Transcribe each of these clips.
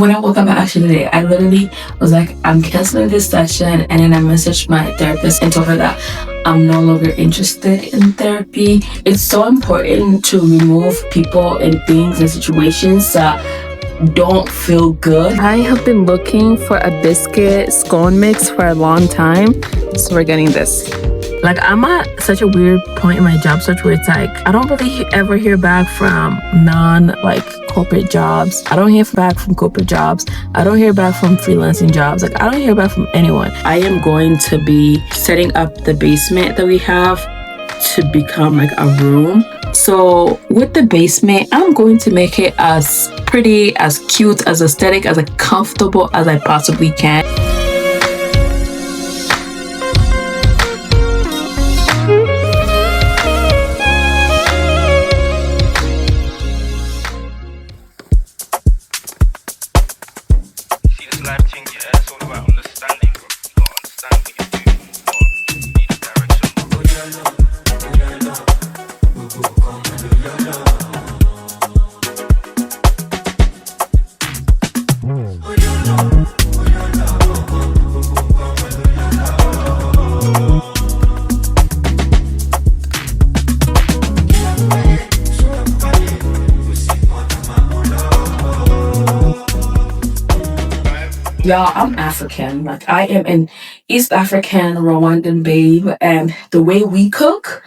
when I woke up actually today, I literally was like, I'm canceling this session, and then I messaged my therapist and told her that I'm no longer interested in therapy. It's so important to remove people and things and situations that don't feel good. I have been looking for a biscuit scone mix for a long time, so we're getting this. Like, I'm at such a weird point in my job search where it's like, I don't really ever hear back from corporate jobs. I don't hear back from corporate jobs. I don't hear back from freelancing jobs. Like, I don't hear back from anyone. I am going to be setting up the basement that we have to become like a room. So with the basement, I'm going to make it as pretty, as cute, as aesthetic, as comfortable as I possibly can. Y'all, I'm African. Like, I am an East African Rwandan babe, and the way we cook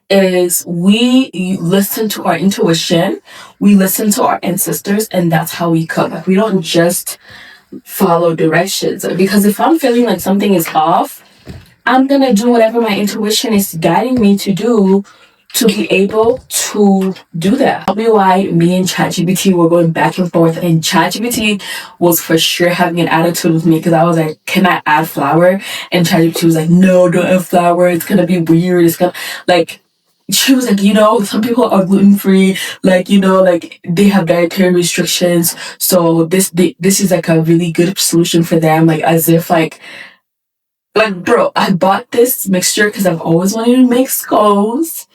is we listen to our intuition, we listen to our ancestors, and that's how we cook. Like, we don't just follow directions, because if I'm feeling like something is off, I'm gonna do whatever my intuition is guiding me to do to be able to do that. Probably why me and ChatGPT were going back and forth, and ChatGPT was for sure having an attitude with me because I was like, can I add flour? And ChatGPT was like, no, don't add flour. It's gonna be weird. It's gonna, like, she was like, some people are gluten-free, they have dietary restrictions, so this is like a really good solution for them, like, as if like, bro, I bought this mixture because I've always wanted to make scones,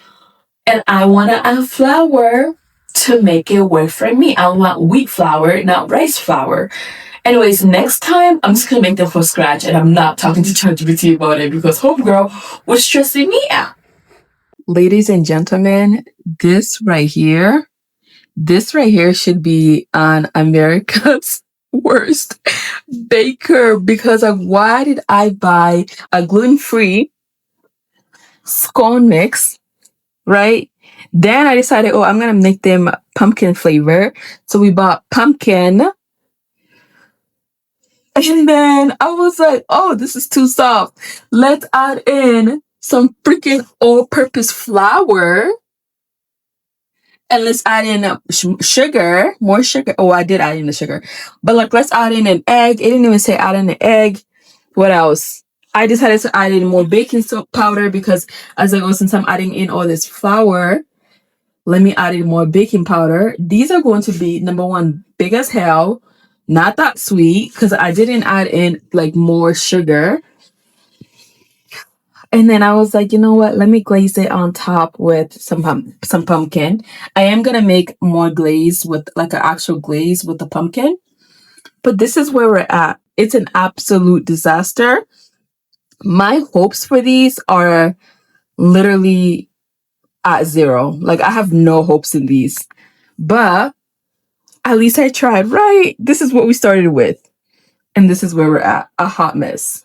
and I want to add flour to make it work for me. I want wheat flour, not rice flour. Anyways, next time, I'm just going to make them from scratch, and I'm not talking to ChatGPT about it because homegirl was stressing me out. Ladies and gentlemen, this right here should be on America's worst baker, because of why did I buy a gluten-free scone mix, right? Then I decided, I'm gonna make them pumpkin flavor. So we bought pumpkin, and then I was like, this is too soft. Let's add in some freaking all-purpose flour. And let's add in sugar, more sugar. I did add in the sugar. But let's add in an egg. It didn't even say add in an egg. What else? I decided to add in more baking soda powder because since I'm adding in all this flour, let me add in more baking powder. These are going to be, number one, big as hell. Not that sweet because I didn't add in more sugar. And then I was like, you know what? Let me glaze it on top with some pumpkin. I am going to make more glaze with an actual glaze with the pumpkin. But this is where we're at. It's an absolute disaster. My hopes for these are literally at zero. I have no hopes in these. But at least I tried, right? This is what we started with. And this is where we're at. A hot mess.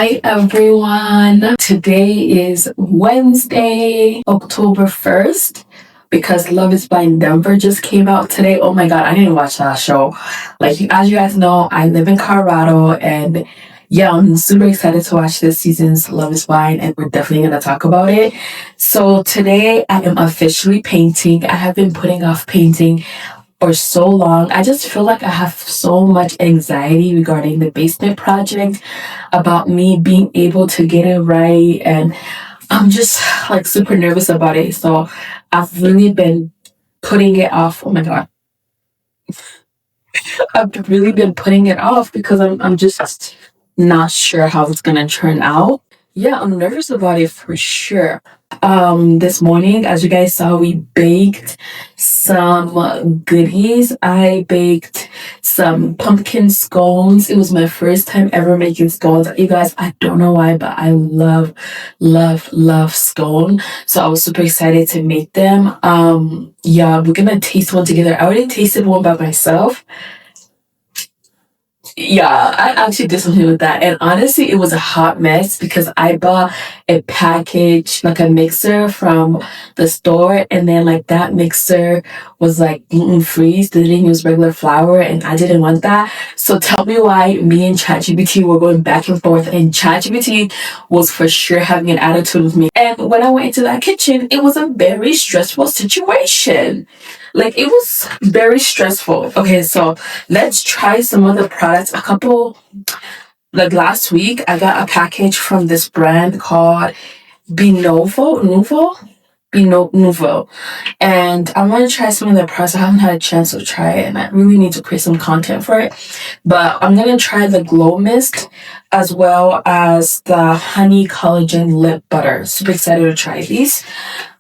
Hi everyone. Today is Wednesday, October 1st, because Love is Blind Denver just came out today. Oh my god, I didn't watch that show. Like, as you guys know, I live in Colorado, and yeah, I'm super excited to watch this season's Love is Blind, and we're definitely gonna talk about it. So today I am officially painting. I have been putting off painting for so long. I just feel like I have so much anxiety regarding the basement project, about me being able to get it right, and I'm just like super nervous about it. So I've really been putting it off. Oh my god. I've really been putting it off because I'm just not sure how it's gonna turn out. Yeah, I'm nervous about it for sure. This morning, as you guys saw, we baked some goodies. I baked some pumpkin scones. It was my first time ever making scones. You guys, I don't know why, but I love scone. So I was super excited to make them. Yeah, we're gonna taste one together. I already tasted one by myself. Yeah, I actually did something with that. And honestly, it was a hot mess because I bought a package, like a mixer from the store. And then, like, that mixer was like gluten free. So they didn't use regular flour. And I didn't want that. So tell me why me and ChatGPT were going back and forth. And ChatGPT was for sure having an attitude with me. And when I went into that kitchen, it was a very stressful situation. Like, it was very stressful. Okay, so let's try some of the products. A couple, like last week, I got a package from this brand called Nouveau. And I want to try some of their products. I haven't had a chance to try it, and I really need to create some content for it. But I'm going to try the Glow Mist as well as the Honey Collagen Lip Butter. Super excited to try these.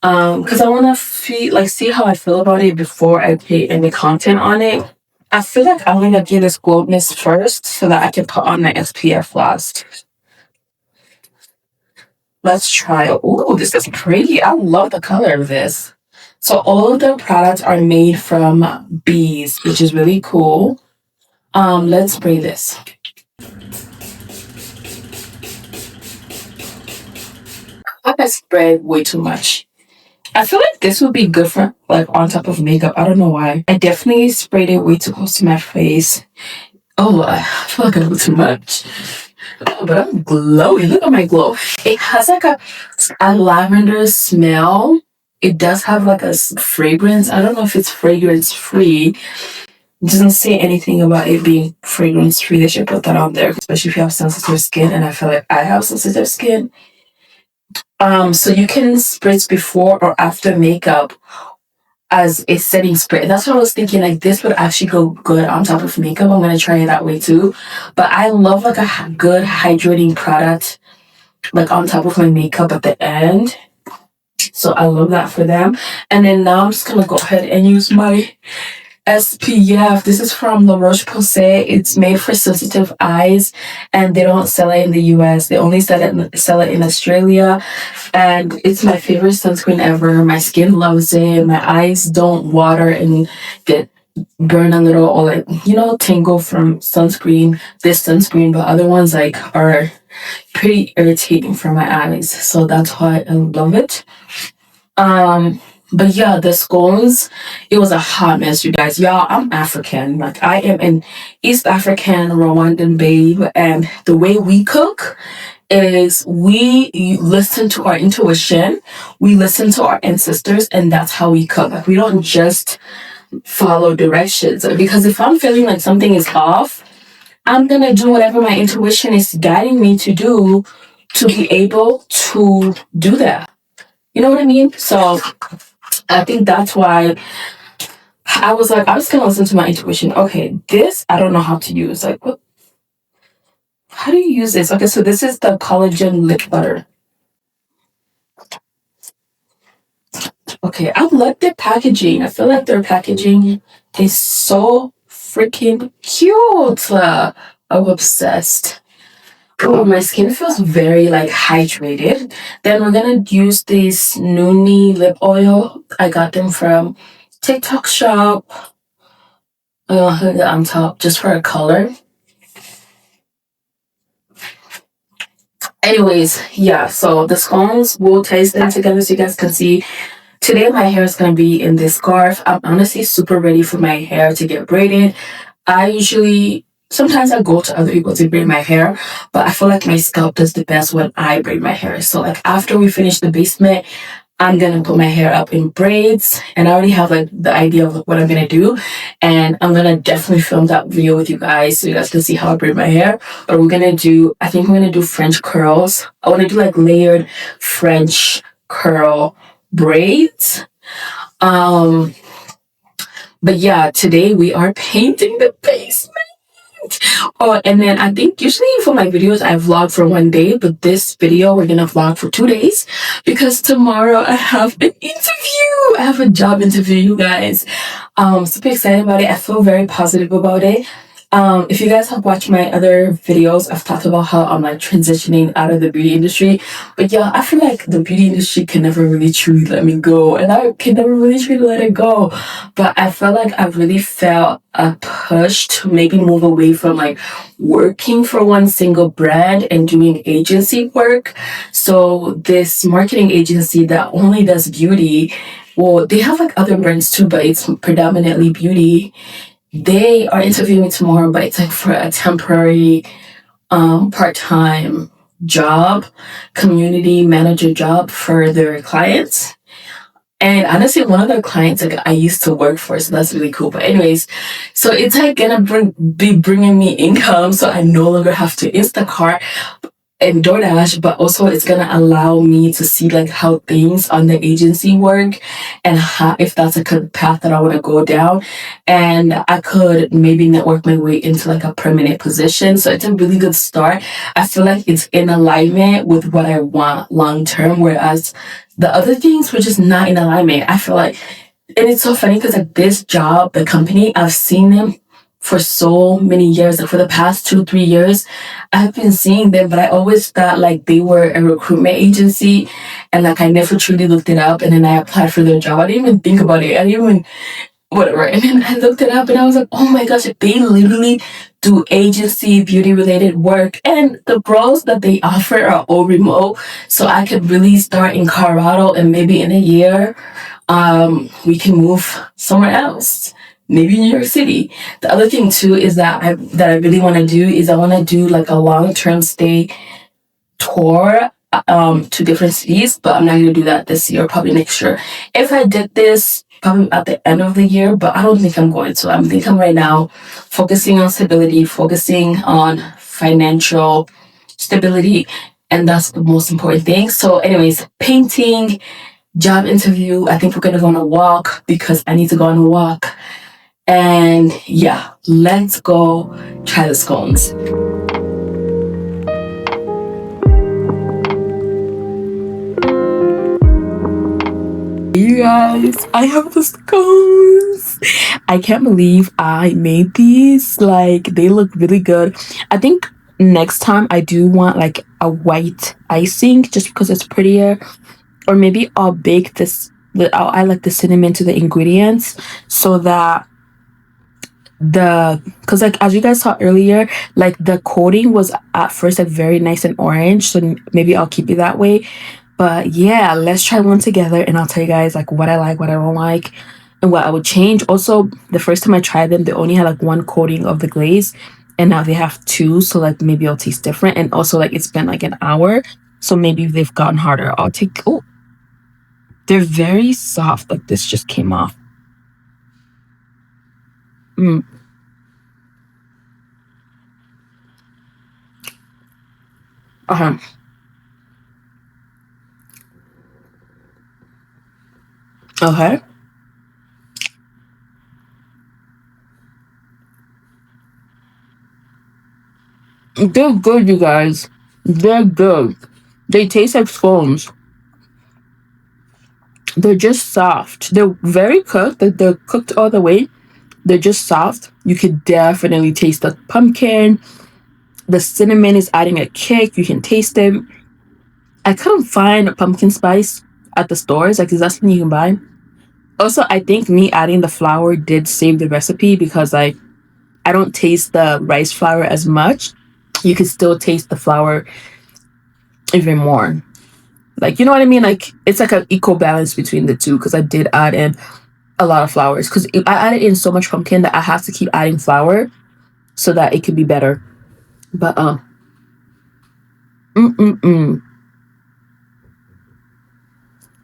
Because I want to see how I feel about it before I create any content on it. I feel like I'm gonna do this glow mist first so that I can put on my SPF last. Let's try it. Ooh, this is pretty. I love the color of this. So all of the products are made from bees, which is really cool. Let's spray this. I sprayed way too much. I feel like this would be good for like on top of makeup. I don't know why. I definitely sprayed it way too close to my face. Oh, I feel like I do too much. Oh, but I'm glowing. Look at my glow. It has like a lavender smell. It does have like a fragrance. I don't know if it's fragrance free. It doesn't say anything about it being fragrance free. They should put that on there, especially if you have sensitive skin. And I feel like I have sensitive skin. So you can spritz before or after makeup as a setting spray. That's what I was thinking. Like, this would actually go good on top of makeup. I'm gonna try it that way too. But I love like a good hydrating product, like on top of my makeup at the end. So I love that for them. And then now I'm just gonna go ahead and use my SPF. This is from La Roche-Posay. It's made for sensitive eyes, and they don't sell it in the US. They only sell it in Australia. And it's my favorite sunscreen ever. My skin loves it. My eyes don't water and get burn a little, or like, tingle from this sunscreen, but other ones like are pretty irritating for my eyes. So that's why I love it. But yeah, the scones, it was a hot mess, you guys. Y'all, I'm African. Like, I am an East African Rwandan babe, and the way we cook is we listen to our intuition, we listen to our ancestors, and that's how we cook. Like, we don't just follow directions. Because if I'm feeling like something is off, I'm gonna do whatever my intuition is guiding me to do to be able to do that. You know what I mean? So I think that's why I was like, I'm just gonna listen to my intuition. Okay, this I don't know how to use. Like, what? How do you use this? Okay, so this is the collagen lip butter. Okay, I like their packaging. I feel like their packaging is so freaking cute. I'm obsessed. Oh, my skin feels very like hydrated. Then we're gonna use this Noonie lip oil. I got them from TikTok shop. Hit it on top just for a color. Anyways, yeah, so the scones, we'll taste them together so you guys can see. Today my hair is gonna be in this scarf. I'm honestly super ready for my hair to get braided. I usually sometimes I go to other people to braid my hair, but I feel like my scalp does the best when I braid my hair. So like after we finish the basement, I'm gonna put my hair up in braids, and I already have like the idea of what I'm gonna do, and I'm gonna definitely film that video with you guys so you guys can see how I braid my hair. But we're gonna do, I think we're gonna do French curls. I want to do like layered French curl braids. Um, but yeah, today we are painting the basement. Oh, and then I think usually for my videos I vlog for 1 day, but this video we're gonna vlog for 2 days because tomorrow I have an interview. I have a job interview, you guys. Super excited about it. I feel very positive about it. If you guys have watched my other videos, I've talked about how I'm like transitioning out of the beauty industry. But yeah, I feel like the beauty industry can never really truly let me go, and I can never really truly let it go. But I felt like I really felt a push to maybe move away from like working for one single brand and doing agency work. So this marketing agency that only does beauty, well, they have like other brands too, but it's predominantly beauty. They are interviewing me tomorrow, but it's like for a temporary, part-time job, community manager job for their clients. And honestly, one of their clients like I used to work for, so that's really cool. But anyways, so it's like gonna be bringing me income, so I no longer have to Instacart and DoorDash, but also it's gonna allow me to see like how things on the agency work and how, if that's a good path that I want to go down, and I could maybe network my way into like a permanent position. So it's a really good start. I feel like it's in alignment with what I want long term, whereas the other things were just not in alignment. I feel like, and it's so funny because like this job, the company, I've seen them for so many years. Like for the past 2, 3 years, I've been seeing them, but I always thought like they were a recruitment agency, and like I never truly looked it up. And then I applied for their job. I didn't even think about it. I didn't even whatever. And then I looked it up, and I was like, oh my gosh, they literally do agency beauty related work, and the roles that they offer are all remote. So I could really start in Colorado, and maybe in a year, we can move somewhere else. Maybe New York City. The other thing too is that I really want to do is I want to do like a long-term stay tour to different cities, but I'm not going to do that this year, probably next year. If I did this probably at the end of the year, but I don't think I'm going to. I'm thinking right now focusing on stability, focusing on financial stability, and that's the most important thing. So anyways, painting, job interview, I think we're going to go on a walk because I need to go on a walk. And yeah, let's go try the scones. You guys, I have the scones. I can't believe I made these. Like, they look really good. I think next time I do want like a white icing just because it's prettier. Or maybe I'll bake this. I'll add like the cinnamon to the ingredients so that because like as you guys saw earlier, like the coating was at first like very nice and orange, so maybe I'll keep it that way. But yeah, let's try one together and I'll tell you guys like what I like, what I don't like, and what I would change. Also, the first time I tried them, they only had like one coating of the glaze, and now they have two, so like maybe it'll taste different. And also like it's been like an hour, so maybe they've gotten harder. I'll take, oh, they're very soft. Like this just came off. Mm. Uh-huh. Okay. They're good, you guys. They're good. They taste like scones. They're just soft. They're very cooked. Like they're cooked all the way. They're just soft. You could definitely taste the pumpkin. The cinnamon is adding a kick. You can taste it. I couldn't find pumpkin spice at the stores. Like, is that something you can buy? Also, I think me adding the flour did save the recipe because like I don't taste the rice flour as much. You can still taste the flour even more. Like, you know what I mean? Like, it's like an equal balance between the two, because I did add in a lot of flowers, because I added in so much pumpkin that I have to keep adding flour so that it could be better. But mm.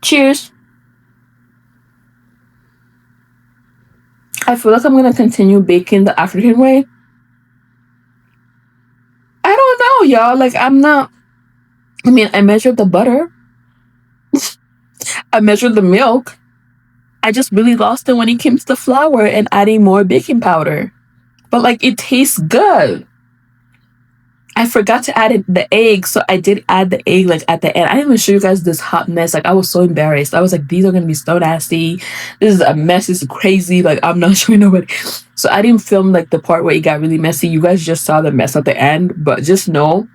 Cheers. I feel like I'm gonna continue baking the African way. I don't know, y'all. Like, I'm not. I mean, I measured the butter. I measured the milk. I just really lost it when it came to the flour and adding more baking powder. But like, it tastes good. I forgot to add the egg, so I did add the egg like at the end. I didn't even show you guys this hot mess. Like, I was so embarrassed. I was like, these are gonna be so nasty. This is a mess. This is crazy. Like, I'm not showing nobody. So I didn't film like the part where it got really messy. You guys just saw the mess at the end. But just know,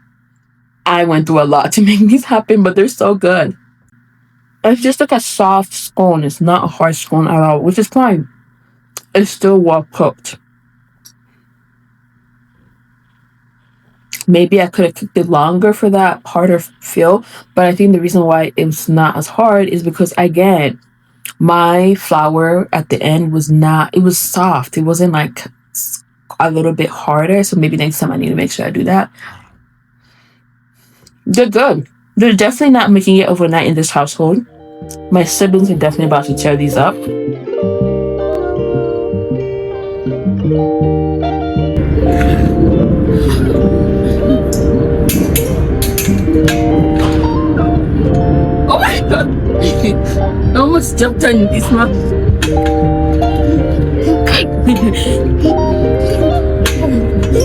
I went through a lot to make these happen. But they're so good. It's just like a soft scone. It's not a hard scone at all, which is fine. It's still well cooked. Maybe I could have cooked it longer for that harder feel, but I think the reason why it's not as hard is because, again, my flour at the end was not, it was soft. It wasn't like a little bit harder. So maybe next time I need to make sure I do that. They're good. They're definitely not making it overnight in this household. My siblings are definitely about to tear these up. Oh my god! I almost jumped on this one.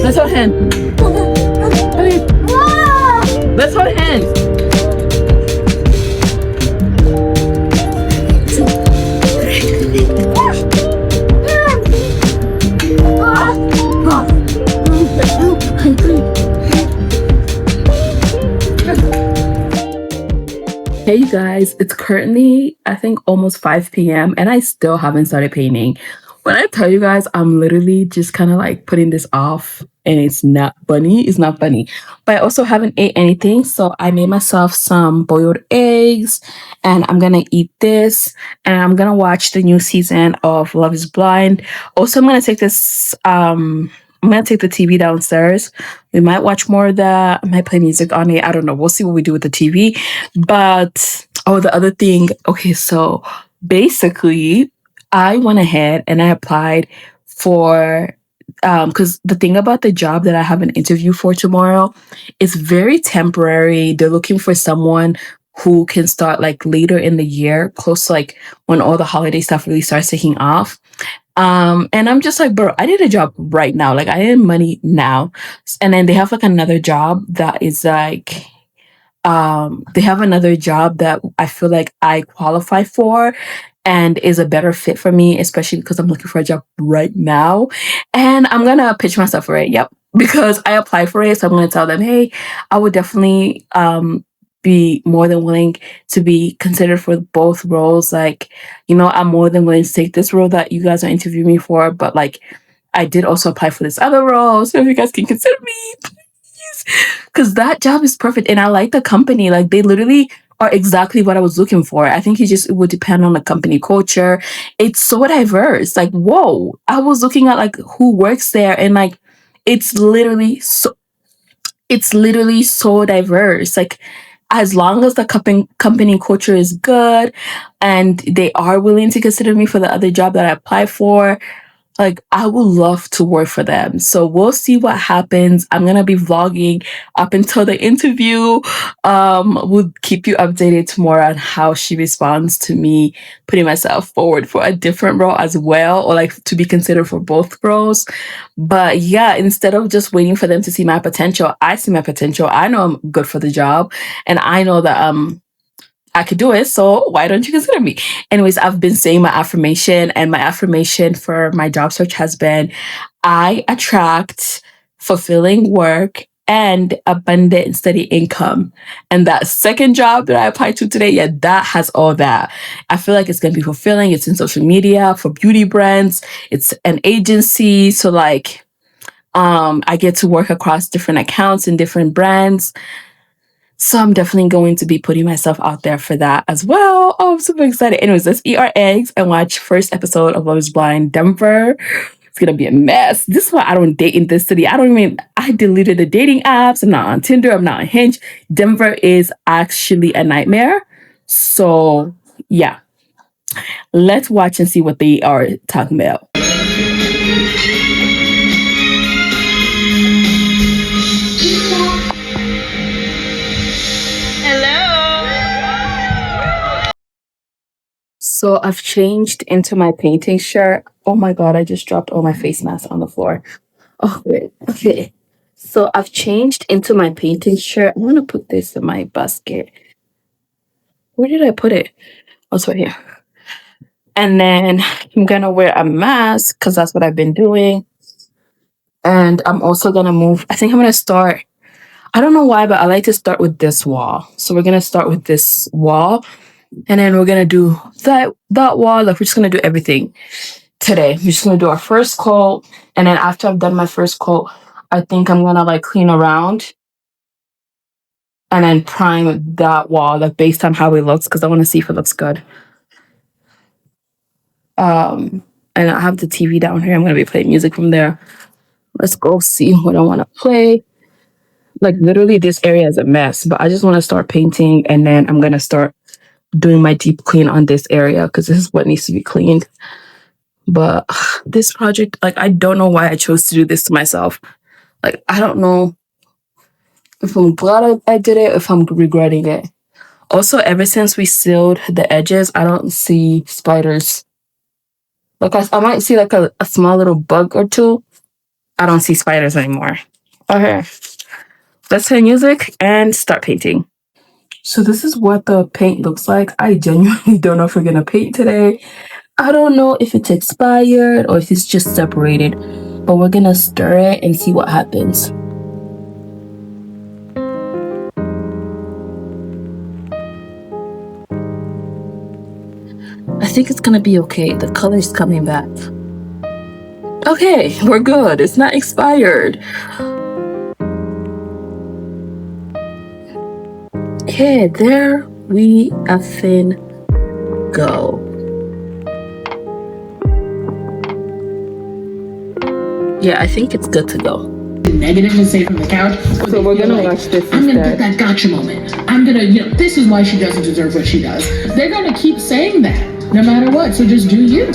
Let's hold hands. Let's hold hands. Hey you guys, it's currently, I think, almost 5 p.m. and I still haven't started painting. When I tell you guys, I'm literally just kind of like putting this off, and it's not funny. It's not funny. But I also haven't ate anything, so I made myself some boiled eggs, and I'm gonna eat this, and I'm gonna watch the new season of Love is Blind. Also, I'm gonna take this, I'm gonna take the TV downstairs. We might watch more of that. I might play music on it. I don't know. We'll see what we do with the TV. But the other thing. Okay, so basically, I went ahead and I applied for because the thing about the job that I have an interview for tomorrow is very temporary. They're looking for someone who can start like later in the year, close to like when all the holiday stuff really starts taking off. And I'm just like, bro, I need a job right now. Like, I need money now. And then they have like another job that is like, they have another job that I feel like I qualify for and is a better fit for me, especially because I'm looking for a job right now. And I'm gonna pitch myself for it. Yep. Because I applied for it. So I'm gonna tell them, hey, I would definitely be more than willing to be considered for both roles. Like, I'm more than willing to take this role that you guys are interviewing me for, but like, I did also apply for this other role. So if you guys can consider me, please, because that job is perfect. And I like the company. Like, they literally are exactly what I was looking for. I think it would depend on the company culture. It's so diverse. Like, whoa, I was looking at like who works there, and like, it's literally so diverse. Like, as long as the company culture is good and they are willing to consider me for the other job that I applied for, like, I would love to work for them. So we'll see what happens. I'm gonna be vlogging up until the interview. We'll keep you updated tomorrow on how she responds to me putting myself forward for a different role as well, or like to be considered for both roles. But yeah, instead of just waiting for them to see my potential, I see my potential. I know I'm good for the job, and I know that I could do it, so why don't you consider me? Anyways, I've been saying my affirmation, and my affirmation for my job search has been, I attract fulfilling work and abundant and steady income. And that second job that I applied to today, yeah, that has all that. I feel like it's going to be fulfilling. It's in social media for beauty brands. It's an agency. So like, I get to work across different accounts and different brands. So I'm definitely going to be putting myself out there for that as well. Oh, I'm super excited. Anyways, let's eat our eggs and watch first episode of Love is Blind Denver. It's gonna be a mess. This is why I don't date in this city. I deleted the dating apps. I'm not on Tinder. I'm not on Hinge. Denver is actually a nightmare. So yeah, let's watch and see what they are talking about. So I've changed into my painting shirt. Oh my god, I just dropped all my face masks on the floor. Oh wait, okay. So I've changed into my painting shirt. I'm gonna put this in my basket. Where did I put it? Oh, it's right here. And then I'm gonna wear a mask because that's what I've been doing. And I'm also gonna move. I think I'm gonna start. I don't know why, but I like to start with this wall. So we're gonna start with this wall, and then we're gonna do that wall. Like we're just gonna do everything today. We're just gonna do our first coat, and then after I've done my first coat, I think I'm gonna like clean around and then prime that wall, like based on how it looks, because I want to see if it looks good. And I have the TV down here. I'm gonna be playing music from there. Let's go see what I want to play. Like literally, this area is a mess, but I just want to start painting, and then I'm gonna start doing my deep clean on this area because this is what needs to be cleaned. But this project, like, I don't know why I chose to do this to myself. Like, I don't know if I'm glad I did it, if I'm regretting it. Also, ever since we sealed the edges, I don't see spiders. Like, I might see like a small little bug or two. I don't see spiders anymore. Okay, let's play music and start painting. So this is what the paint looks like. I genuinely don't know if we're gonna paint today. I don't know if it's expired or if it's just separated, but we're gonna stir it and see what happens. I think it's gonna be okay. The color's coming back. Okay, we're good. It's not expired. Okay, there we effing go. Yeah, I think it's good to go. Negative and say from the couch. So we're gonna watch this. I'm gonna get that gotcha moment. I'm gonna, this is why she doesn't deserve what she does. They're gonna keep saying that no matter what. So just do you.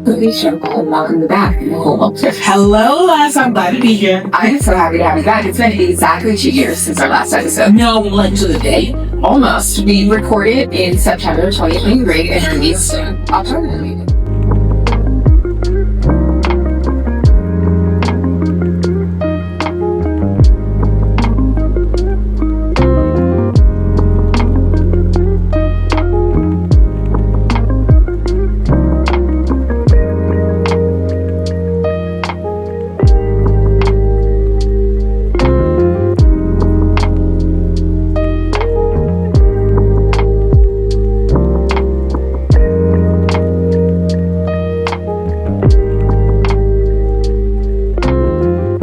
Welcome back. Hello, Les. I'm glad to be here. I am so happy to have you back. It's been exactly 2 years since our last episode. No, like to the day. Almost. We recorded in September 2023 and released October.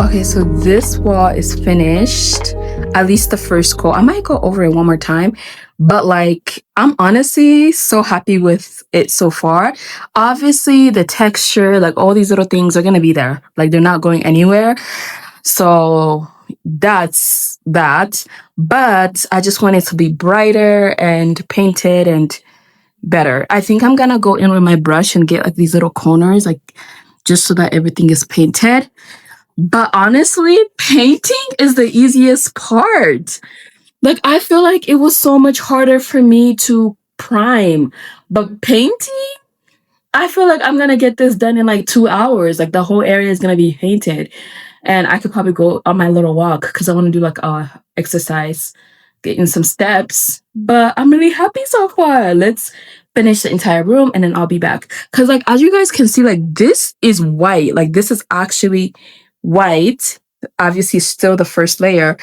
Okay, so this wall is finished. At least the first coat. I might go over it one more time, but like I'm honestly so happy with it so far. Obviously, the texture, like all these little things are gonna be there. Like they're not going anywhere. So that's that. But I just want it to be brighter and painted and better. I think I'm gonna go in with my brush and get like these little corners, like just so that everything is painted. But honestly, painting is the easiest part. Like, I feel like it was so much harder for me to prime. But painting, I feel like I'm gonna get this done in like 2 hours. Like, the whole area is gonna be painted. And I could probably go on my little walk because I want to do like exercise, getting some steps. But I'm really happy so far. Let's finish the entire room and then I'll be back. Because, like, as you guys can see, like, this is white. Like, this is actually white. Obviously still the first layer.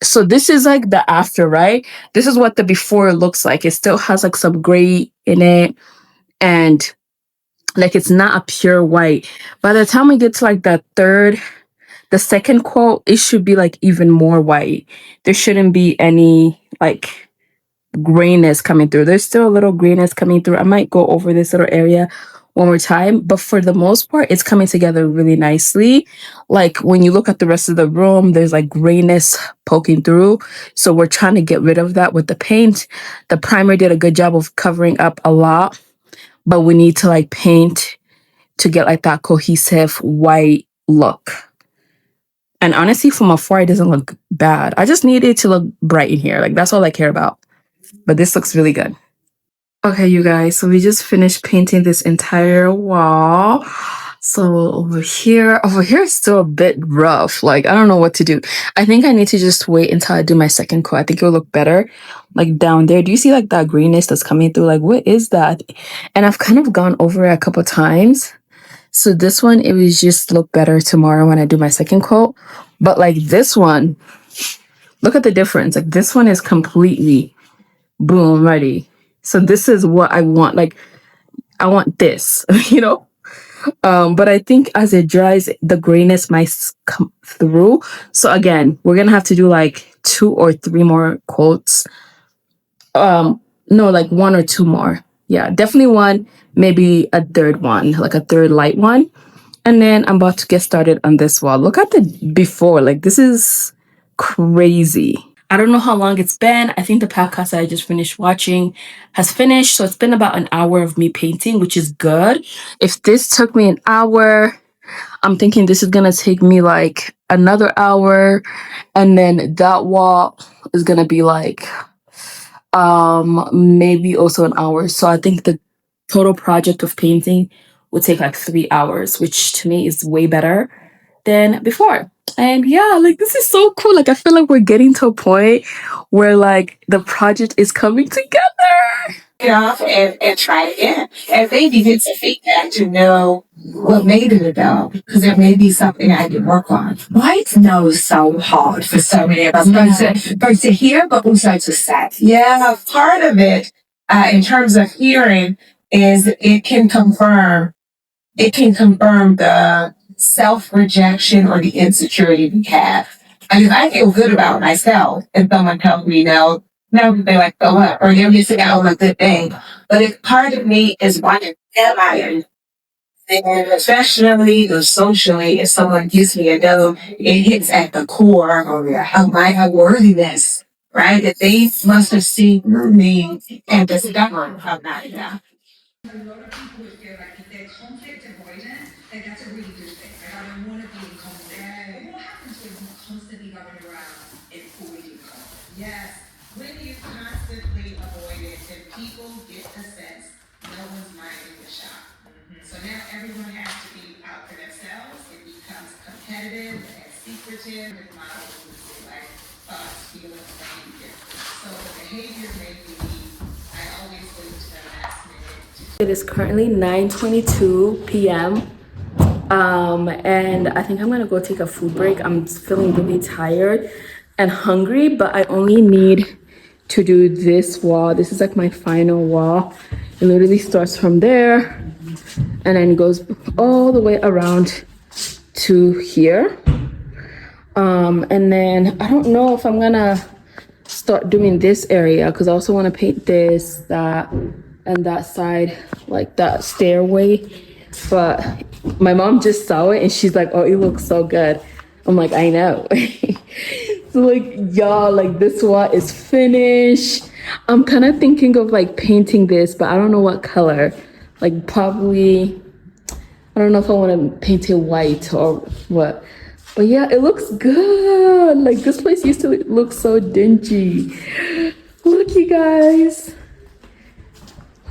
So this is like the after, right? This is what the before looks like. It still has like some gray in it and like it's not a pure white. By the time we get to like the the second quote, it should be like even more white. There shouldn't be any like grayness coming through. There's still a little grayness coming through. I might go over this little area one more time, but for the most part, it's coming together really nicely. Like when you look at the rest of the room, there's like grayness poking through. So we're trying to get rid of that with the paint. The primer did a good job of covering up a lot, but we need to like paint to get like that cohesive white look. And honestly, from afar, it doesn't look bad. I just need it to look bright in here. Like that's all I care about. But this looks really good. Okay, you guys, so we just finished painting this entire wall. So over here is still a bit rough. Like, I don't know what to do. I think I need to just wait until I do my second coat. I think it will look better. Like down there, do you see like that greenness that's coming through? Like, what is that? And I've kind of gone over it a couple times. So this one, it will just look better tomorrow when I do my second coat. But like this one, look at the difference. Like this one is completely boom, ready. So this is what I want. Like, I want this, you know? But I think as it dries, the grayness might come through. So again, we're gonna have to do like 2 or 3 more coats. No, like 1 or 2 more. Yeah, definitely 1, maybe a third one, like a third light one. And then I'm about to get started on this wall. Look at the before. Like, this is crazy. I don't know how long it's been. I think the podcast I just finished watching has finished. So it's been about an hour of me painting, which is good. If this took me an hour, I'm thinking this is going to take me like another hour. And then that wall is going to be like maybe also an hour. So I think the total project of painting would take like 3 hours, which to me is way better than before. And yeah, like this is so cool. Like I feel like we're getting to a point where like the project is coming together. Get off and try again. And maybe get some feedback to know what made it a dub. Because there may be something I can work on. White knows so hard for so many of us. Both to hear, but also to set. Yeah, part of it, in terms of hearing, is it can confirm the self-rejection or the insecurity we have. I mean, I feel good about myself if someone tells me no, they like so what, or they're missing out on a good thing. But if part of me is wondering, am I? And professionally or socially, if someone gives me a no, it hits at the core of my unworthiness, right? That they must have seen through me and discovered I'm not enough. A lot of people would feel like if they're conflict avoidant, then that's a really good thing. Like, I don't want to be in conflict. But what happens when you're constantly going around avoiding conflict? Yes. When you constantly avoid it, then people get the sense no one's minding the shop. So now everyone has to be out for themselves. It becomes competitive and secretive. And models like thoughts, feelings, behavior. So the behavior may be, I always wait to the last minute. It is currently 9:22 p.m. And I think I'm gonna go take a food break. I'm feeling really tired and hungry, but I only need to do this wall. This is like my final wall. It literally starts from there and then goes all the way around to here. And then I don't know if I'm gonna start doing this area because I also want to paint this, that, and that side, like that stairway. But my mom just saw it and she's like, oh, it looks so good. I'm like, I know. So like, y'all, like this wall is finished. I'm kind of thinking of like painting this, but I don't know what color. Like probably, I don't know if I want to paint it white or what. But yeah, it looks good. Like this place used to look so dingy. Look, you guys.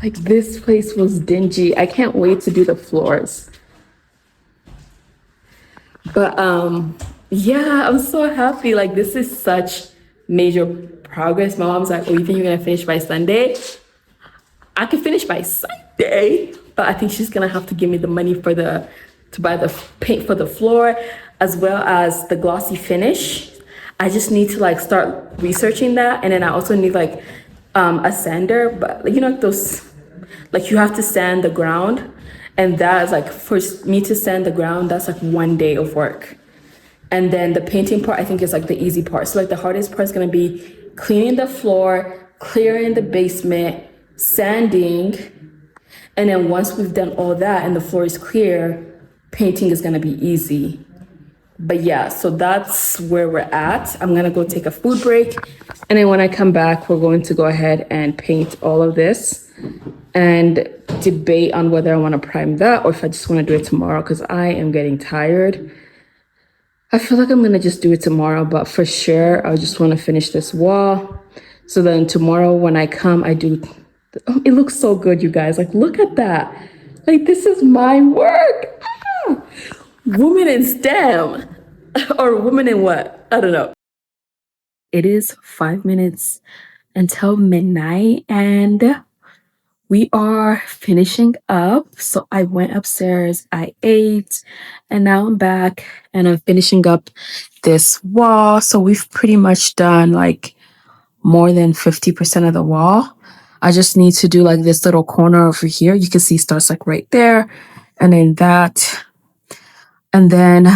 Like this place was dingy. I can't wait to do the floors. But yeah, I'm so happy. Like this is such major progress. My mom's like, oh, you think you're gonna finish by Sunday? I can finish by Sunday, but I think she's gonna have to give me the money to buy the paint for the floor as well as the glossy finish. I just need to like start researching that, and then I also need like a sander, but you know, like those, like you have to sand the ground, and that is like for me to sand the ground, that's like 1 day of work. And then the painting part, I think, is like the easy part. So like the hardest part is gonna be cleaning the floor, clearing the basement, sanding. And then once we've done all that and the floor is clear, painting is gonna be easy. But yeah, so that's where we're at. I'm gonna go take a food break. And then when I come back, we're going to go ahead and paint all of this and debate on whether I wanna prime that or if I just wanna do it tomorrow because I am getting tired. I feel like I'm gonna just do it tomorrow, but for sure, I just wanna finish this wall. So then tomorrow when I come, I do, oh, it looks so good, you guys. Like, look at that. Like, this is my work. Ah! Woman in STEM. Or woman in what? I don't know. It is 5 minutes until midnight and we are finishing up. So I went upstairs, I ate, and now I'm back and I'm finishing up this wall. So we've pretty much done like more than 50% of the wall. I just need to do like this little corner over here. You can see it starts like right there. And then that. And then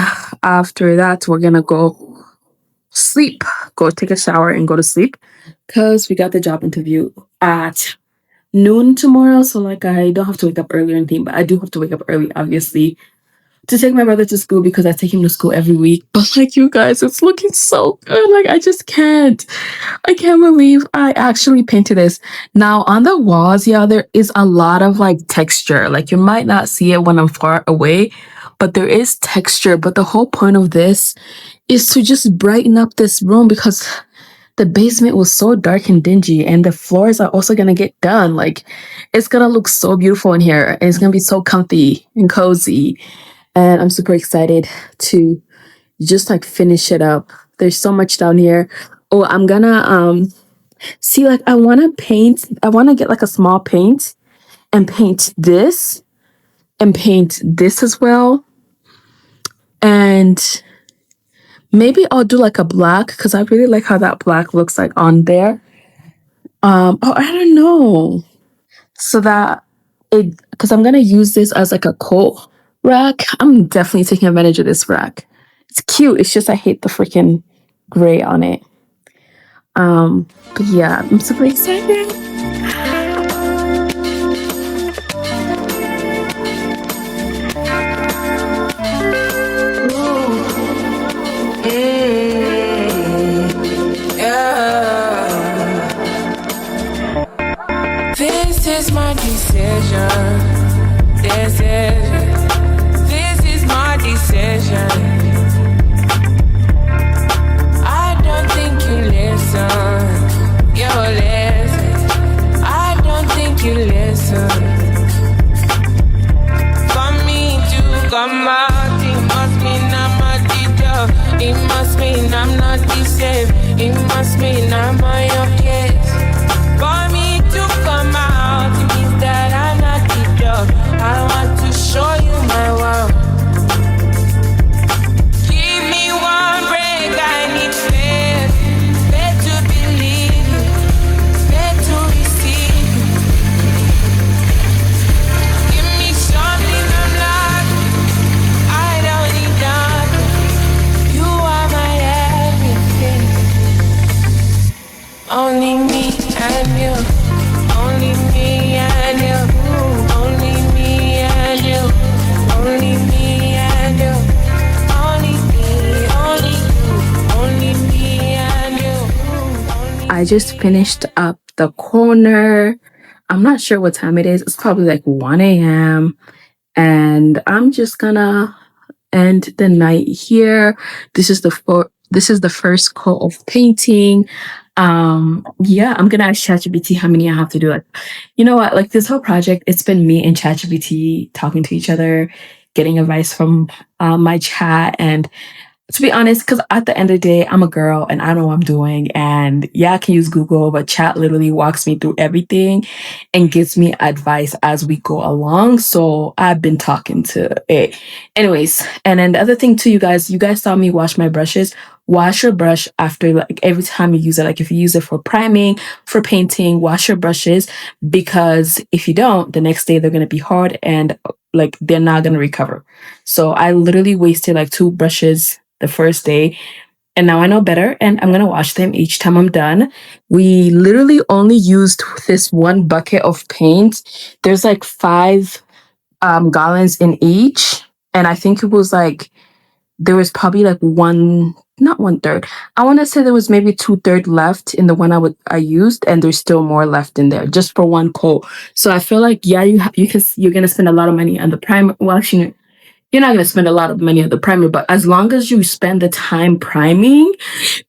after that, we're gonna go sleep, go take a shower and go to sleep because we got the job interview at noon tomorrow. So like I don't have to wake up early or anything, but I do have to wake up early, obviously, to take my brother to school because I take him to school every week. But like you guys, it's looking so good. Like I just can't. I can't believe I actually painted this. Now on the walls, yeah, there is a lot of like texture. Like you might not see it when I'm far away, but there is texture. But the whole point of this is to just brighten up this room because the basement was so dark and dingy and the floors are also gonna get done. Like it's gonna look so beautiful in here. It's gonna be so comfy and cozy. And I'm super excited to just like finish it up. There's so much down here. Oh, I'm gonna see, like I wanna get like a small paint and paint this as well. And maybe I'll do like a black because I really like how that black looks like on there. Oh, I don't know. So that it, because I'm gonna use this as like a coat rack. I'm definitely taking advantage of this rack. It's cute. It's just I hate the freaking gray on it. But yeah, I'm super excited. This is my decision. This is my decision. I don't think you listen. You listen. I don't think you listen. For me to come out, it must mean I'm a teacher. It must mean I'm not the same. It must mean I'm on your case. For me to come out, it means that I'm not the dog. I want to show you my world. Give me one break, I need faith. Faith to believe, faith to receive. Give me something I'm not, I don't need nothing. You are my everything. Only me and you. Only me and you. Only me and you. Only me and you. Only me, only you. Only me and you. I just finished up the corner. I'm not sure what time it is. It's probably like 1 a.m. And I'm just gonna end the night here. This is the first coat of painting. Yeah, I'm gonna ask ChatGPT how many I have to do. Like, you know what? Like this whole project, it's been me and ChatGPT talking to each other, getting advice from my chat, and to be honest, because at the end of the day, I'm a girl and I know what I'm doing. And yeah, I can use Google, but chat literally walks me through everything and gives me advice as we go along. So I've been talking to it. Anyways, and then the other thing too, you guys saw me wash my brushes. Wash your brush after, like every time you use it. Like if you use it for priming, for painting, wash your brushes, because if you don't, the next day they're going to be hard and like they're not going to recover. So I literally wasted like 2 brushes the first day. And now I know better, and I'm gonna wash them each time I'm done. We literally only used this one bucket of paint. There's like 5 gallons in each, and I think it was like there was probably like not 1/3. I want to say there was maybe 2/3 left in the one I used, and there's still more left in there just for one coat. So I feel like you're gonna spend a lot of money on the primer. Well, actually, you're not gonna spend a lot of money on the primer, but as long as you spend the time priming,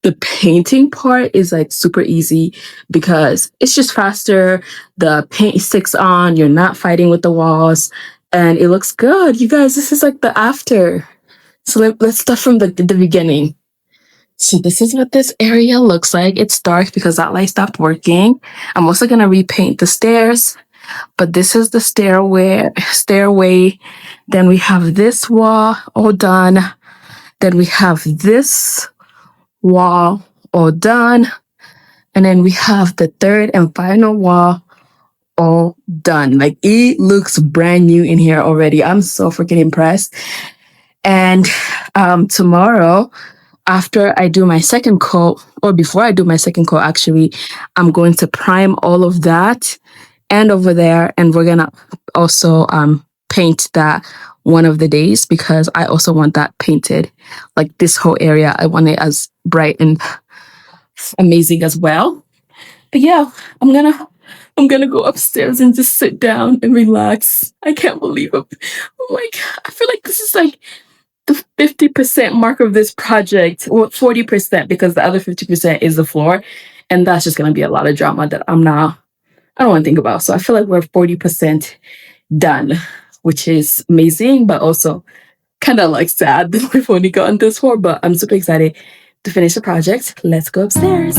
the painting part is like super easy because it's just faster. The paint sticks on. You're not fighting with the walls, and it looks good. You guys, this is like the after. So let's start from the beginning. So this is what this area looks like. It's dark because that light stopped working. I'm also gonna repaint the stairs, but this is the stairway. Then we have this wall all done. Then we have this wall all done. And then we have the third and final wall all done. Like, it looks brand new in here already. I'm so freaking impressed. And tomorrow, after I do my second coat, or before I do my second coat, actually, I'm going to prime all of that and over there. And we're going to also paint that one of the days because I also want that painted. Like, this whole area, I want it as bright and amazing as well. But yeah, I'm gonna go upstairs and just sit down and relax. I can't believe it. Oh my God, I feel like this is like the 50% mark of this project, or 40%, because the other 50% is the floor, and that's just gonna be a lot of drama that I don't want to think about. So I feel like we're 40% done, which is amazing, but also kind of like sad that we've only gotten this far. But I'm super excited to finish the project. Let's go upstairs.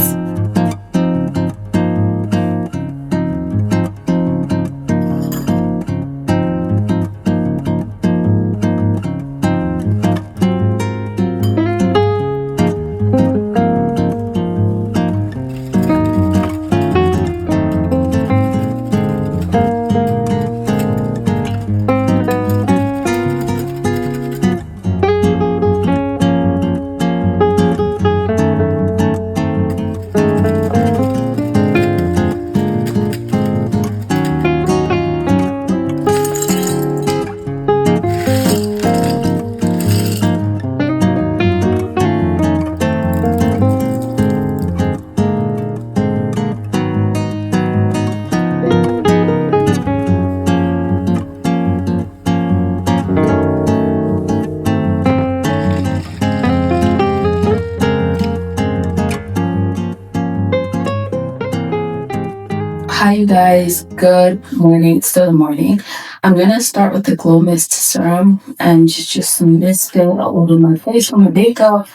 Hi, you guys. Good morning. It's still the morning. I'm gonna start with the Glow Mist serum and just mist it all over my face from my makeup.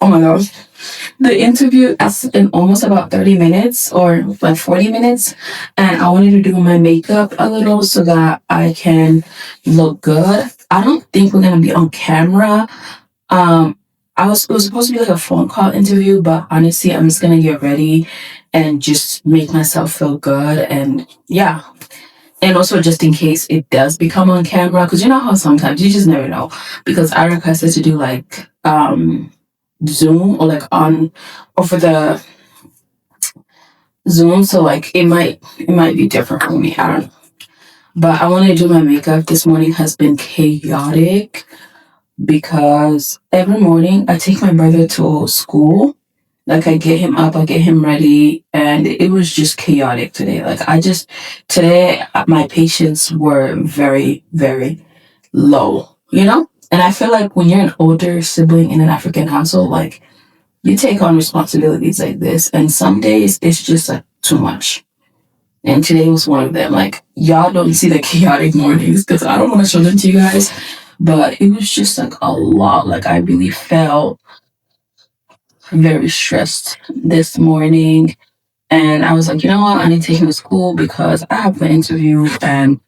Oh my gosh. The interview is in almost about 30 minutes or like 40 minutes. And I wanted to do my makeup a little so that I can look good. I don't think we're gonna be on camera. It was supposed to be like a phone call interview, but honestly, I'm just gonna get ready and just make myself feel good. And yeah. And also just in case it does become on camera, because you know how sometimes you just never know. Because I requested to do like Zoom or like on over the Zoom, so like it might be different for me. I don't know. But I want to do my makeup. This morning has been chaotic because every morning I take my brother to school. Like, I get him up, I get him ready, and it was just chaotic today. Like, today my patience were very, very low, you know? And I feel like when you're an older sibling in an African household, like, you take on responsibilities like this, and some days it's just like too much. And today was one of them. Like, y'all don't see the chaotic mornings because I don't want to show them to you guys, but it was just like a lot. Like, I really felt very stressed this morning, and I was like, you know what, I need to take him to school because I have an interview, and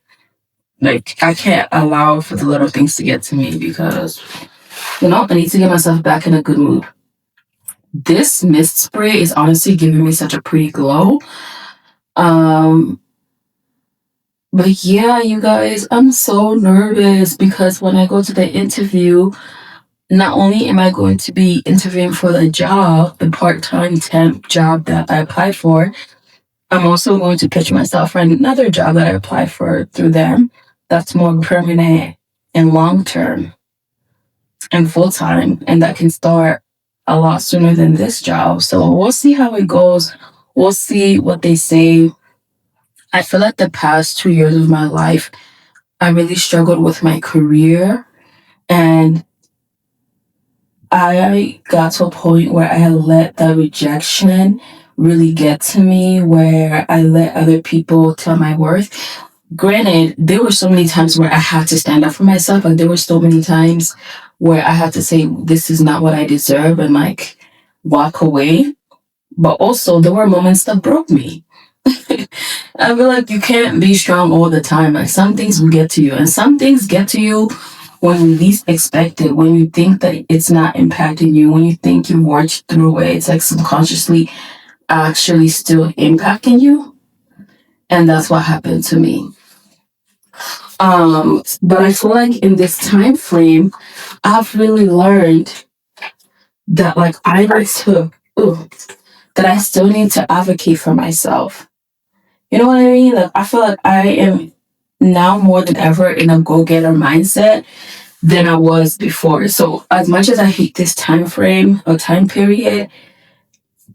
like, I can't allow for the little things to get to me because, you know, I need to get myself back in a good mood. This mist spray is honestly giving me such a pretty glow. But yeah, you guys, I'm so nervous because when I go to the interview, not only am I going to be interviewing for the job, the part-time temp job that I applied for, I'm also going to pitch myself for another job that I applied for through them that's more permanent and long-term and full-time, and that can start a lot sooner than this job. So we'll see how it goes. We'll see what they say. I feel like the past 2 years of my life, I really struggled with my career, and I got to a point where I let the rejection really get to me, where I let other people tell my worth. Granted, there were so many times where I had to stand up for myself. Like, there were so many times where I had to say, this is not what I deserve, and like walk away. But also, there were moments that broke me. I feel like you can't be strong all the time. Like, some things will get to you, and some things get to you when you least expect it, when you think that it's not impacting you, when you think you've worked through it, it's like subconsciously actually still impacting you. And that's what happened to me. But I feel like in this time frame, I've really learned that like I need to, that I still need to advocate for myself. You know what I mean? Like, I feel like I am now more than ever in a go-getter mindset than I was before. So as much as I hate this time frame or time period,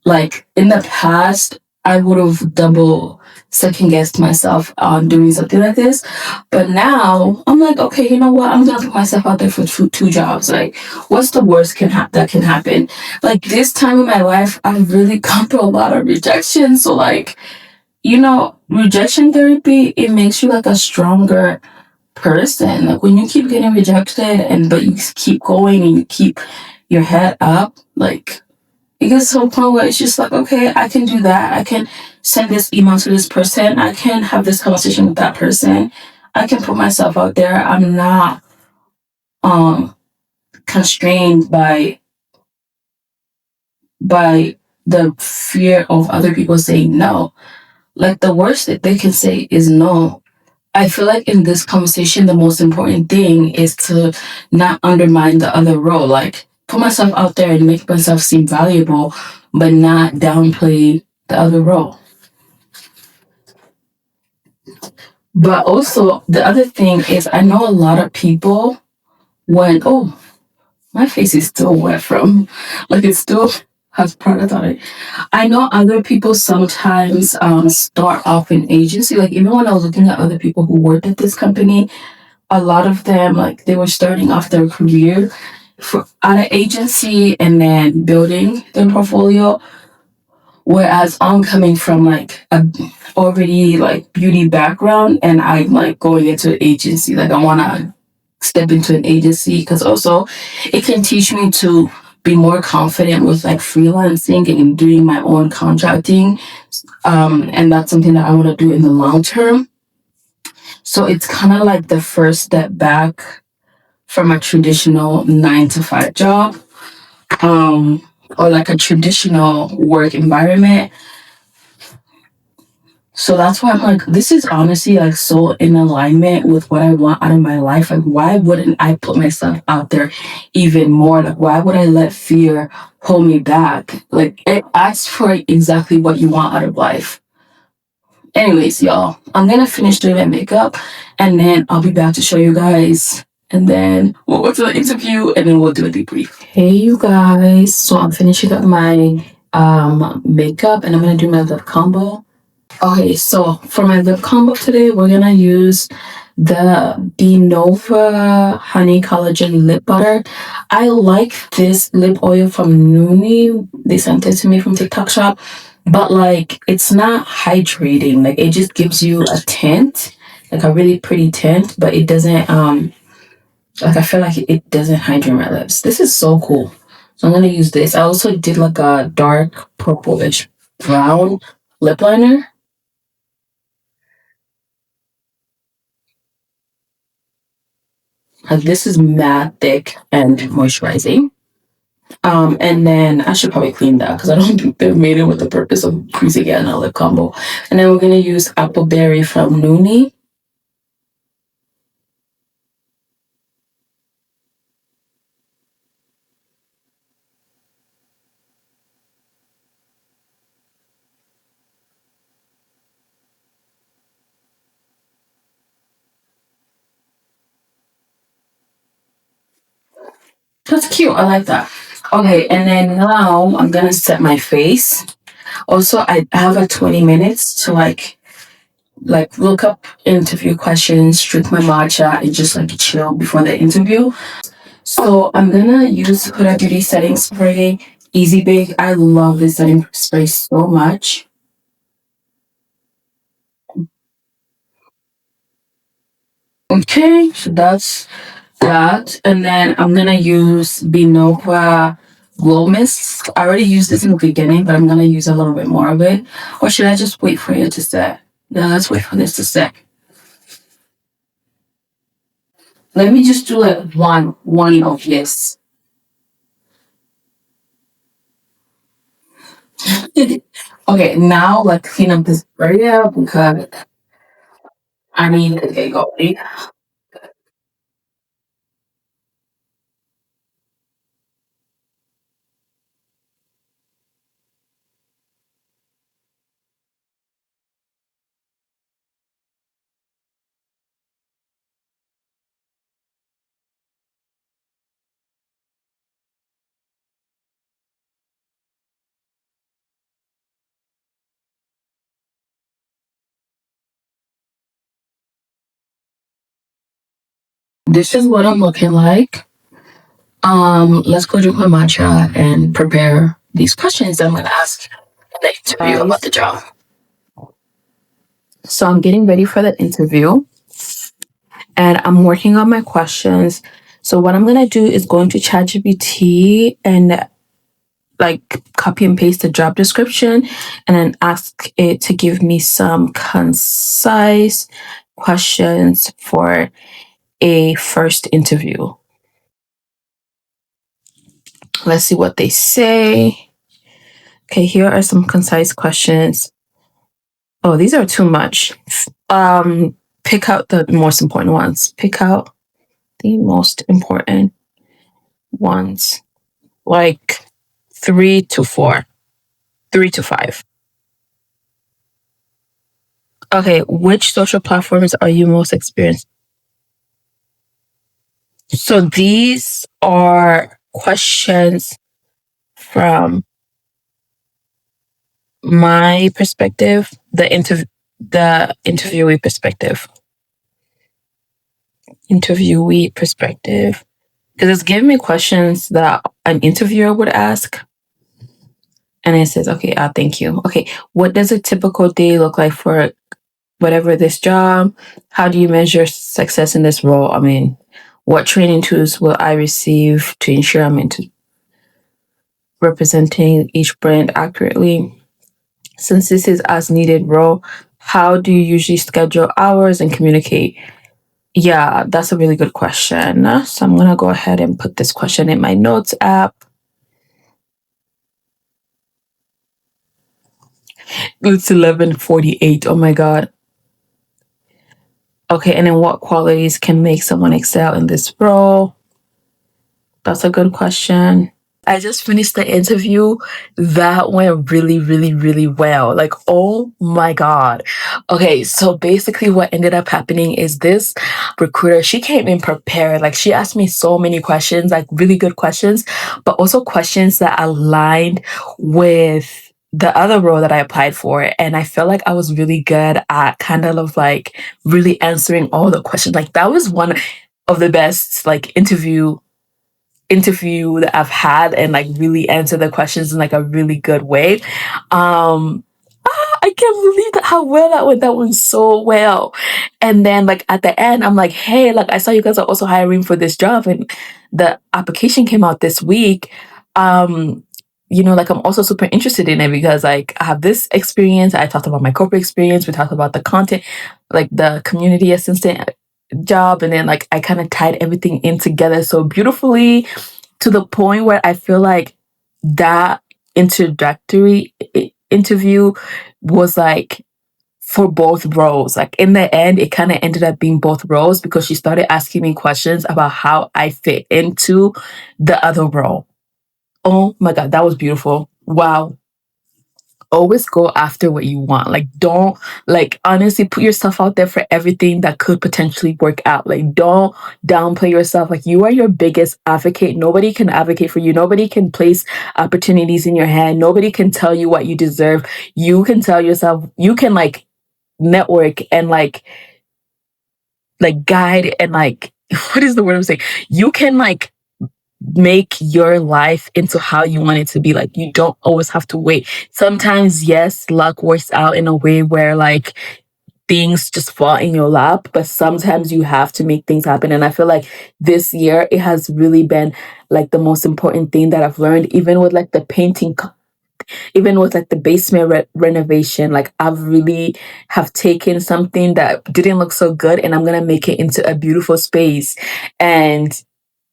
like in the past, I would have double second guessed myself on doing something like this. But now I'm like, okay, you know what? I'm gonna put myself out there for two jobs. Like, what's the worst that can happen? Like, this time in my life, I've really gone through a lot of rejection. So like, rejection therapy, it makes you like a stronger person. Like, when you keep getting rejected but you keep going and you keep your head up, like, it gets to a point where it's just like, okay, I can do that. I can send this email to this person. I can have this conversation with that person. I can put myself out there. I'm not constrained by the fear of other people saying no. Like, the worst that they can say is no. I feel like in this conversation, the most important thing is to not undermine the other role. Like, put myself out there and make myself seem valuable, but not downplay the other role. But also, the other thing is, I know a lot of people my face is still wet from, like, it still has product on it. I know other people sometimes start off in agency. Like, even when I was looking at other people who worked at this company, a lot of them, like, they were starting off their career at an agency and then building their portfolio. Whereas I'm coming from like a already like beauty background, and I'm like going into an agency. Like, I want to step into an agency because also it can teach me to be more confident with like freelancing and doing my own contracting. And that's something that I want to do in the long term. So it's kind of like the first step back from a traditional 9 to 5 job, or like a traditional work environment. So that's why I'm like, this is honestly like so in alignment with what I want out of my life. Like, why wouldn't I put myself out there even more? Like, why would I let fear hold me back? Like, ask for exactly what you want out of life. Anyways, y'all, I'm gonna finish doing my makeup and then I'll be back to show you guys. And then we'll go to the interview and then we'll do a debrief. Hey, you guys. So I'm finishing up my makeup and I'm gonna do my lip combo. Okay, so for my lip combo today, we're gonna use the Benova Honey Collagen Lip Butter. I like this lip oil from Noonie. They sent it to me from TikTok shop, but like, it's not hydrating. Like, it just gives you a tint, like a really pretty tint, but it doesn't like, I feel like it doesn't hydrate my lips. This is so cool. So I'm gonna use this. I also did like a dark purplish brown lip liner. This is matte thick and moisturizing. And then I should probably clean that because I don't think they've made it with the purpose of creasing it in a lip combo. And then we're gonna use Appleberry from Noonie. That's cute. I like that. Okay, and then now I'm gonna set my face. Also, I have a 20 minutes to look up interview questions, drink my matcha, and just like chill before the interview. So I'm gonna use Huda Beauty setting spray, Easy Bake. I love this setting spray so much. Okay, so that's that. And then I'm gonna use Binokwa Glow Mist. I already used this in the beginning, but I'm gonna use a little bit more of it. Or should I just wait for it to set? Yeah, let's wait for this to set. Let me just do like one of this. Okay, now let's clean up this area because I need to get going. This is what I'm looking like. Let's go drink my matcha and prepare these questions I'm gonna ask in the interview about the job. So I'm getting ready for the interview and I'm working on my questions. So what I'm gonna do is go into ChatGPT and like copy and paste the job description and then ask it to give me some concise questions for a first interview. Let's see what they say. Okay, here are some concise questions. Oh, these are too much. Pick out the most important ones. Pick out the most important ones. Like 3 to 4, 3 to 5. Okay, which social platforms are you most experienced? So these are questions from my perspective, the interviewee perspective. Interviewee perspective. Because it's giving me questions that an interviewer would ask. And it says, okay, thank you. Okay, what does a typical day look like for whatever this job? How do you measure success in this role? I mean, what training tools will I receive to ensure I'm into representing each brand accurately? Since this is as needed role, how do you usually schedule hours and communicate? Yeah, that's a really good question. So I'm gonna go ahead and put this question in my notes app. It's 11:48. Oh my god. Okay, and then what qualities can make someone excel in this role? That's a good question. I just finished the interview. That went really, really, really well. Like, oh my God. Okay, so basically what ended up happening is this recruiter, she came in prepared. Like, she asked me so many questions, like really good questions, but also questions that aligned with the other role that I applied for. And I felt like I was really good at kind of like really answering all the questions. Like, that was one of the best like interview that I've had and like really answer the questions in like a really good way. I can't believe that how well that went. That went so well. And then like at the end, I'm like, hey, like I saw you guys are also hiring for this job and the application came out this week. Like I'm also super interested in it because like I have this experience. I talked about my corporate experience. We talked about the content, like the community assistant job. And then like I kind of tied everything in together so beautifully to the point where I feel like that introductory interview was like for both roles. Like in the end, it kind of ended up being both roles because she started asking me questions about how I fit into the other role. Oh my God, that was beautiful. Wow. always go after what you want. Like, don't, like, honestly put yourself out there for everything that could potentially work out. Like, don't downplay yourself. Like, you are your biggest advocate. Nobody can advocate for you. Nobody can place opportunities in your hand. Nobody can tell you what you deserve. You can tell yourself, you can like network and like guide and like what is the word I'm saying? You can like make your life into how you want it to be. Like, you don't always have to wait. Sometimes, yes, luck works out in a way where like things just fall in your lap, but sometimes you have to make things happen. And I feel like this year it has really been like the most important thing that I've learned, even with like the painting, even with like the basement renovation. Like, I've really have taken something that didn't look so good and I'm gonna make it into a beautiful space. And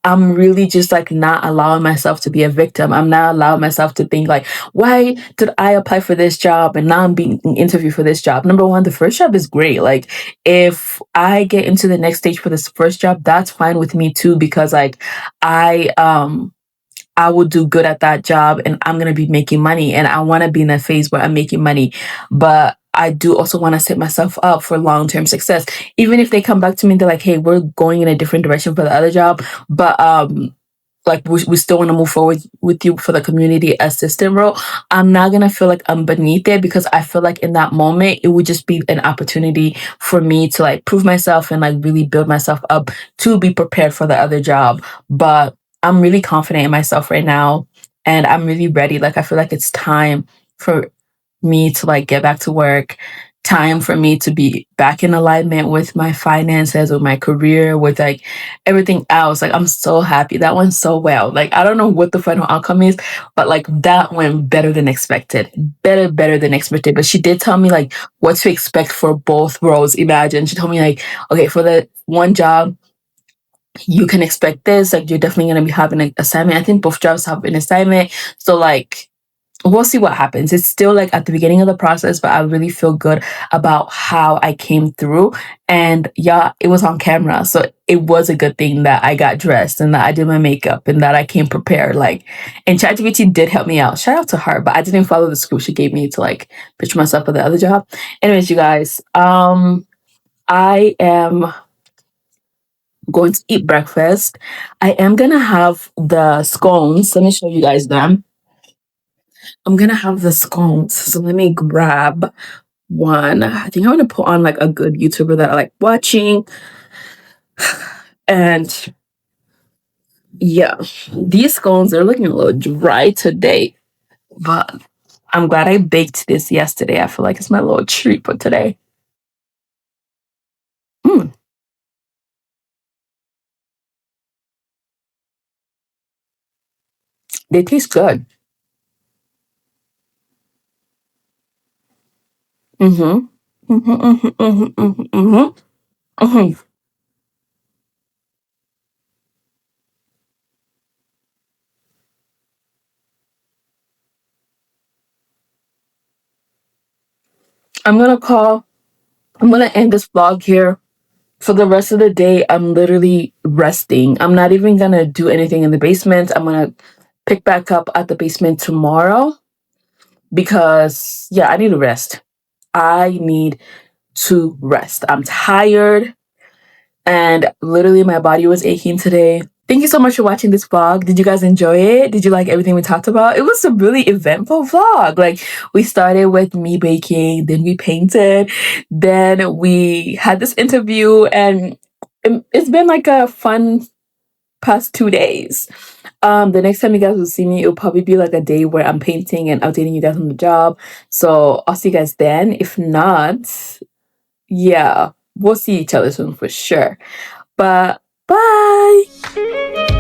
I'm really just like not allowing myself to be a victim. I'm not allowing myself to think like, why did I apply for this job and now I'm being interviewed for this job? Number one, the first job is great. Like, if I get into the next stage for this first job, that's fine with me too, because like I will do good at that job and I'm going to be making money, and I want to be in a phase where I'm making money. But I do also want to set myself up for long-term success. Even if they come back to me, they're like, hey, we're going in a different direction for the other job, but like we still want to move forward with you for the community assistant role. I'm not going to feel like I'm beneath it, because I feel like in that moment, it would just be an opportunity for me to like prove myself and like really build myself up to be prepared for the other job. But I'm really confident in myself right now, and I'm really ready. Like, I feel like it's time for me to like get back to work, time for me to be back in alignment with my finances, with my career, with like everything else. Like, I'm so happy. That went so well. Like, I don't know what the final outcome is, but like that went better than expected. Better than expected. But she did tell me like what to expect for both roles. Imagine, she told me like, okay, for the one job, you can expect this. Like, you're definitely going to be having an assignment. I think both jobs have an assignment. So like, we'll see what happens. It's still like at the beginning of the process, but I really feel good about how I came through. And yeah, it was on camera. So it was a good thing that I got dressed and that I did my makeup and that I came prepared. Like, and ChatGPT did help me out. Shout out to her, but I didn't follow the script she gave me to like picture myself for the other job. Anyways, you guys, I am going to eat breakfast. I am gonna have the scones. Let me show you guys them. I'm gonna have the scones. So let me grab one. I think I want to put on like a good YouTuber that I like watching. And yeah, these scones are looking a little dry today, but I'm glad I baked this yesterday. I feel like it's my little treat for today. Mm, they taste good. Mm-hmm. Mm-hmm, mm-hmm, mm-hmm, mm-hmm, mm-hmm. Mm-hmm. I'm gonna call. I'm gonna end this vlog here. For the rest of the day, I'm literally resting. I'm not even gonna do anything in the basement. I'm gonna pick back up at the basement tomorrow because, yeah, I need to rest. I need to rest. I'm tired and literally my body was aching today. Thank you so much for watching this vlog. Did you guys enjoy it? Did you like everything we talked about? It was a really eventful vlog. Like, we started with me baking, then we painted, then we had this interview, and it's been like a fun past 2 days. The next time you guys will see me, it'll probably be like a day where I'm painting and updating you guys on the job. So I'll see you guys then. If not, yeah, we'll see each other soon for sure. But bye.